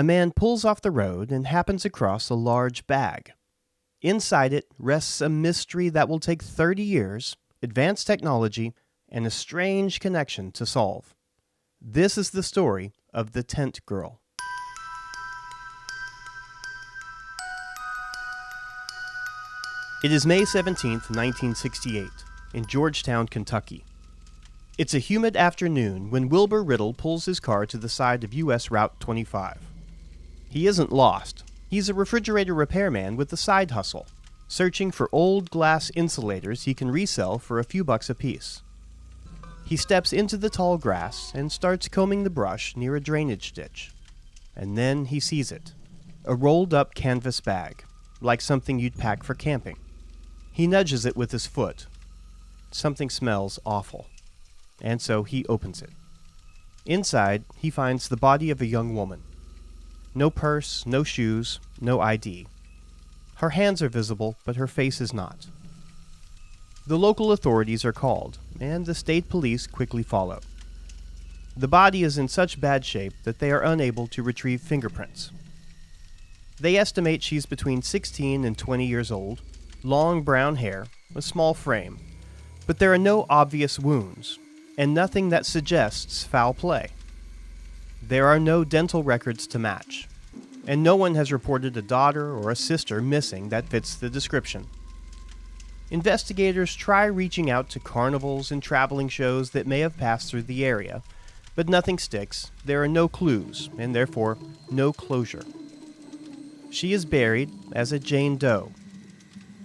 A man pulls off the road and happens across a large bag. Inside it rests a mystery that will take 30 years, advanced technology, and a strange connection to solve. This is the story of the Tent Girl. It is May 17th, 1968, in Georgetown, Kentucky. It's a humid afternoon when Wilbur Riddle pulls his car to the side of U.S. Route 25. He isn't lost. He's a refrigerator repairman with a side hustle, searching for old glass insulators he can resell for a few bucks apiece. He steps into the tall grass and starts combing the brush near a drainage ditch. And then he sees it, a rolled-up canvas bag, like something you'd pack for camping. He nudges it with his foot. Something smells awful, and so he opens it. Inside, he finds the body of a young woman. No purse, no shoes, no ID. Her hands are visible, but her face is not. The local authorities are called, and the state police quickly follow. The body is in such bad shape that they are unable to retrieve fingerprints. They estimate she's between 16 and 20 years old, long brown hair, a small frame, but there are no obvious wounds, and nothing that suggests foul play. There are no dental records to match, and no one has reported a daughter or a sister missing that fits the description. Investigators try reaching out to carnivals and traveling shows that may have passed through the area, but nothing sticks. There are no clues, and therefore no closure. She is buried as a Jane Doe,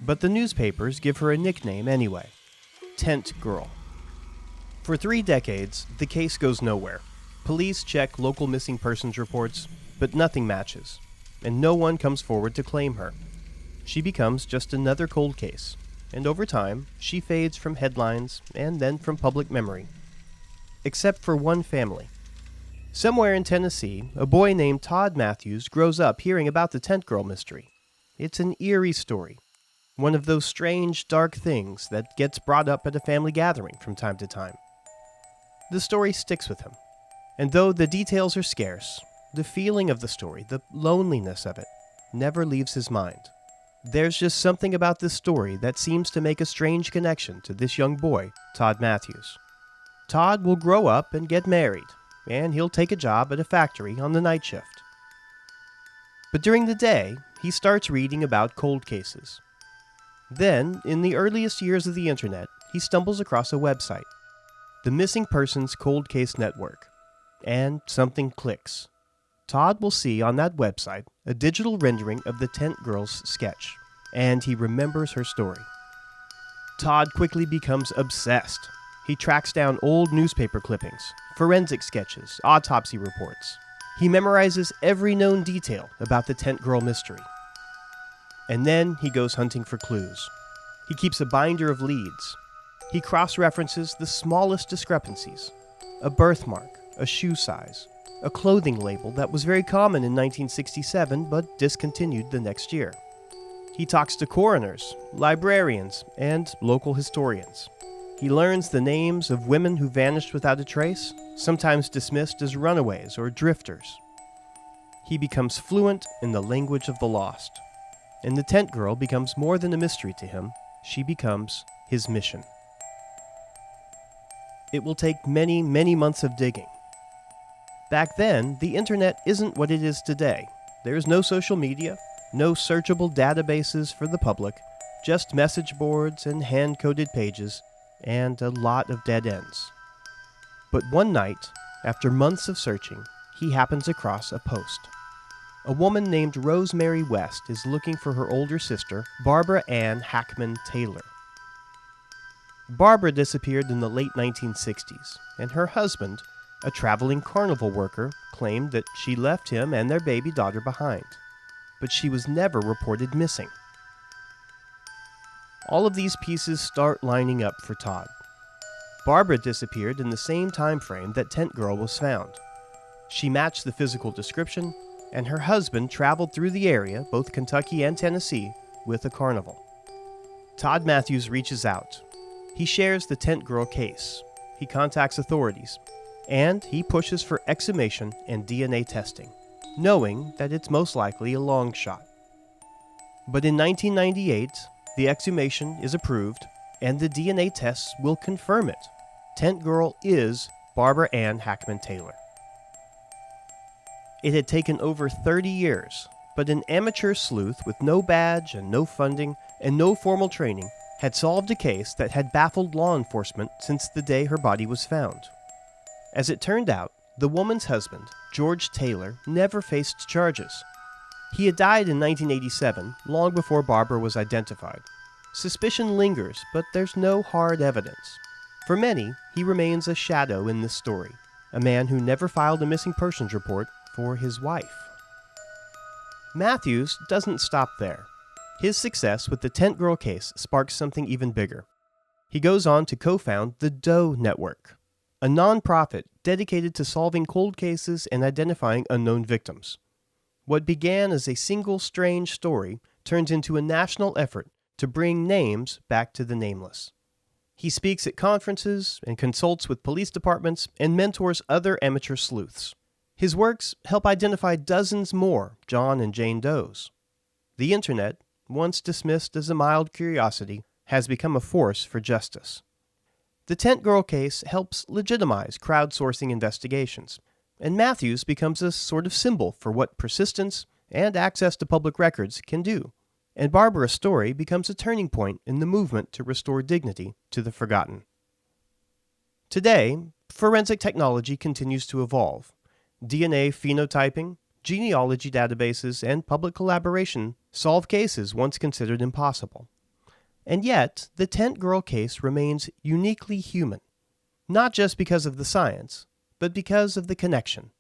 but the newspapers give her a nickname anyway, Tent Girl. For 3 decades, the case goes nowhere. Police check local missing persons reports, but nothing matches, and no one comes forward to claim her. She becomes just another cold case, and over time, she fades from headlines and then from public memory. Except for one family. Somewhere in Tennessee, a boy named Todd Matthews grows up hearing about the Tent Girl mystery. It's an eerie story, one of those strange, dark things that gets brought up at a family gathering from time to time. The story sticks with him. And though the details are scarce, the feeling of the story, the loneliness of it, never leaves his mind. There's just something about this story that seems to make a strange connection to this young boy, Todd Matthews. Todd will grow up and get married, and he'll take a job at a factory on the night shift. But during the day, he starts reading about cold cases. Then, in the earliest years of the internet, he stumbles across a website, the Missing Persons Cold Case Network. And something clicks. Todd will see on that website a digital rendering of the Tent Girl's sketch, and he remembers her story. Todd quickly becomes obsessed. He tracks down old newspaper clippings, forensic sketches, autopsy reports. He memorizes every known detail about the Tent Girl mystery. And then he goes hunting for clues. He keeps a binder of leads. He cross-references the smallest discrepancies. A birthmark, a shoe size, a clothing label that was very common in 1967 but discontinued the next year. He talks to coroners, librarians, and local historians. He learns the names of women who vanished without a trace, sometimes dismissed as runaways or drifters. He becomes fluent in the language of the lost. And the Tent Girl becomes more than a mystery to him. She becomes his mission. It will take many, many months of digging. Back then, the internet isn't what it is today. There is no social media, no searchable databases for the public, just message boards and hand-coded pages, and a lot of dead ends. But one night, after months of searching, he happens across a post. A woman named Rosemary West is looking for her older sister, Barbara Ann Hackmann Taylor. Barbara disappeared in the late 1960s, and her husband, a traveling carnival worker, claimed that she left him and their baby daughter behind. But she was never reported missing. All of these pieces start lining up for Todd. Barbara disappeared in the same time frame that Tent Girl was found. She matched the physical description, and her husband traveled through the area, both Kentucky and Tennessee, with a carnival. Todd Matthews reaches out. He shares the Tent Girl case. He contacts authorities, and he pushes for exhumation and DNA testing. knowing that it's most likely a long shot. But in 1998, the exhumation is approved, and the DNA tests will confirm it. Tent Girl is Barbara Ann Hackmann Taylor. It had taken over 30 years, but an amateur sleuth with no badge and no funding and no formal training had solved a case that had baffled law enforcement since the day her body was found. As it turned out, the woman's husband, George Taylor, never faced charges. He had died in 1987, long before Barbara was identified. Suspicion lingers, but there's no hard evidence. For many, he remains a shadow in this story, a man who never filed a missing persons report for his wife. Matthews doesn't stop there. His success with the Tent Girl case sparks something even bigger. He goes on to co-found the Doe Network, a non-profit dedicated to solving cold cases and identifying unknown victims. What began as a single strange story turns into a national effort to bring names back to the nameless. He speaks at conferences and consults with police departments and mentors other amateur sleuths. His works help identify dozens more John and Jane Does. The internet, once dismissed as a mild curiosity, has become a force for justice. The Tent Girl case helps legitimize crowdsourcing investigations, and Matthews becomes a sort of symbol for what persistence and access to public records can do. And Barbara's story becomes a turning point in the movement to restore dignity to the forgotten. Today, forensic technology continues to evolve. DNA phenotyping, genealogy databases, and public collaboration solve cases once considered impossible. And yet, the Tent Girl case remains uniquely human, not just because of the science, but because of the connection.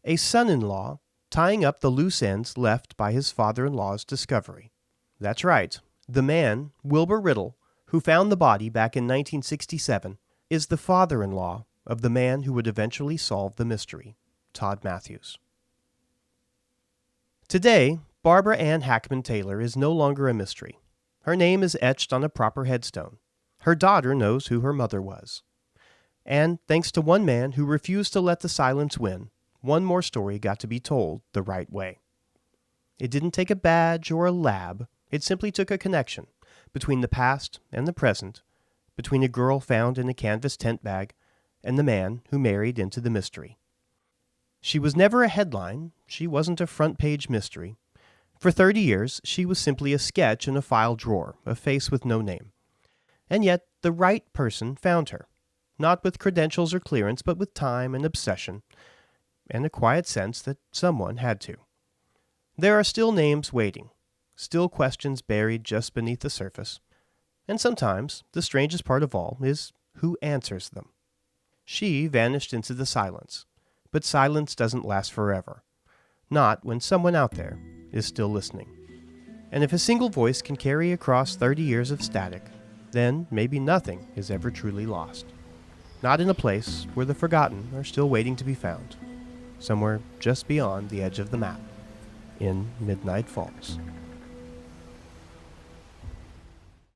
A son-in-law tying up the loose ends left by his father-in-law's discovery. That's right, the man, Wilbur Riddle, who found the body back in 1967, is the father-in-law of the man who would eventually solve the mystery, Todd Matthews. Today, Barbara Ann Hackmann Taylor is no longer a mystery. Her name is etched on a proper headstone. Her daughter knows who her mother was. And thanks to one man who refused to let the silence win, one more story got to be told the right way. It didn't take a badge or a lab. It simply took a connection between the past and the present, between a girl found in a canvas tent bag and the man who married into the mystery. She was never a headline. She wasn't a front-page mystery. For 30 years, she was simply a sketch in a file drawer, a face with no name. And yet, the right person found her. Not with credentials or clearance, but with time and obsession, and a quiet sense that someone had to. There are still names waiting, still questions buried just beneath the surface, and sometimes the strangest part of all is who answers them. She vanished into the silence, but silence doesn't last forever, not when someone out there is still listening. And if a single voice can carry across 30 years of static, then maybe nothing is ever truly lost. Not in a place where the forgotten are still waiting to be found, somewhere just beyond the edge of the map, in Midnight Falls.